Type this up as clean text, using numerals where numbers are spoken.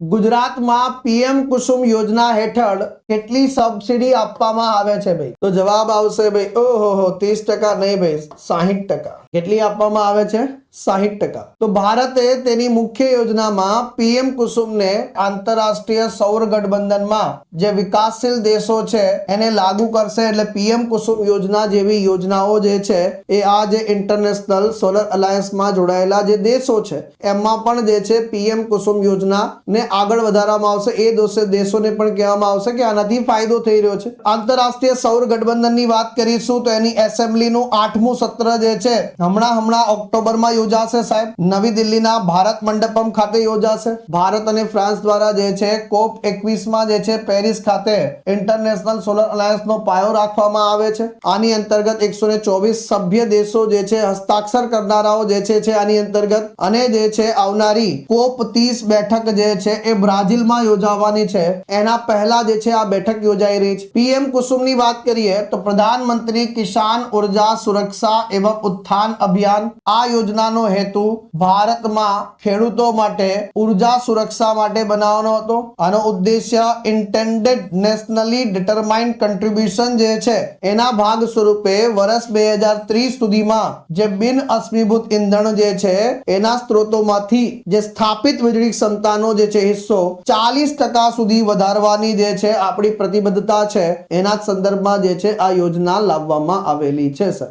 ગુજરાતમાં પીએમ કુસુમ યોજના હેઠળ કેટલી સબસિડી આપવામાં આવે છે ભાઈ? તો જવાબ આવશે ભાઈ ઓહો 30% નહીં ભાઈ 60%. કેટલી આપવામાં આવે છે? 60%. તો ભારતે તેની મુખ્ય યોજનામાં પીએમ કુસુમને આંતરરાષ્ટ્રીય સૌર ગઠબંધનમાં જે વિકાસશીલ દેશો છે એને લાગુ કરશે. એટલે પીએમ કુસુમ યોજના જેવી યોજનાઓ જે છે એ આ જે ઇન્ટરનેશનલ સોલર અલાયન્સમાં જોડાયેલા જે દેશો છે એમાં પણ જે છે પીએમ કુસુમ યોજના ને આગળ વધારવામાં આવશે. એ દેશોને પણ કહેવામાં આવશે કે આનાથી ફાયદો થઈ રહ્યો છે. આંતરરાષ્ટ્રીય સૌર ગઠબંધનની વાત કરીશું તો એની એસેમ્બલીનું 8મું સત્ર જે છે હમણાં ઓક્ટોબરમાં યોજાશે સાહેબ. નવી દિલ્હીના ભારત મંડપમ ખાતે યોજાશે. ભારત અને ફ્રાન્સ દ્વારા જે છે COP 21માં જે છે પેરિસ ખાતે ઇન્ટરનેશનલ સોલર અલાયન્સનો પાયો રાખવામાં આવે છે. આની અંતર્ગત 124 સભ્ય દેશો જે છે હસ્તાક્ષર કરનારાઓ જે છે આની અંતર્ગત, અને જે છે આવનારી COP 30 બેઠક જે છે એ બ્રાઝિલમાં યોજાવાની છે. એના પહેલા જે છે આ બેઠક યોજાઈ રહી છે. પીએમ કુસુમની વાત કરીએ તો પ્રધાનમંત્રી કિસાન ઉર્જા સુરક્ષા એવં ઉત્થાન અભિયાન. આ યોજનાનો હેતુ ભારતમાં ખેડૂતો માટે ઉર્જા સુરક્ષા માટે બનાવવાનો હતો. આનો ઉદ્દેશ્ય ઇન્ટેન્ડેડ નેશનલી ડિટરમાઇન્ડ કન્ટ્રીબ્યુશન જે છે એના ભાગ સ્વરૂપે વર્ષ 2030 સુધીમાં જે બિન અશ્મિભૂત ઇંધણ જે છે એના સ્ત્રોતોમાંથી જે સ્થાપિત વીજળી ક્ષમતાનો જે છે હિસ્સો 40% સુધી વધારવાની જે છે આપણી પ્રતિબદ્ધતા છે એના સંદર્ભમાં જે છે આ યોજના લાવવામાં આવેલી છે સર.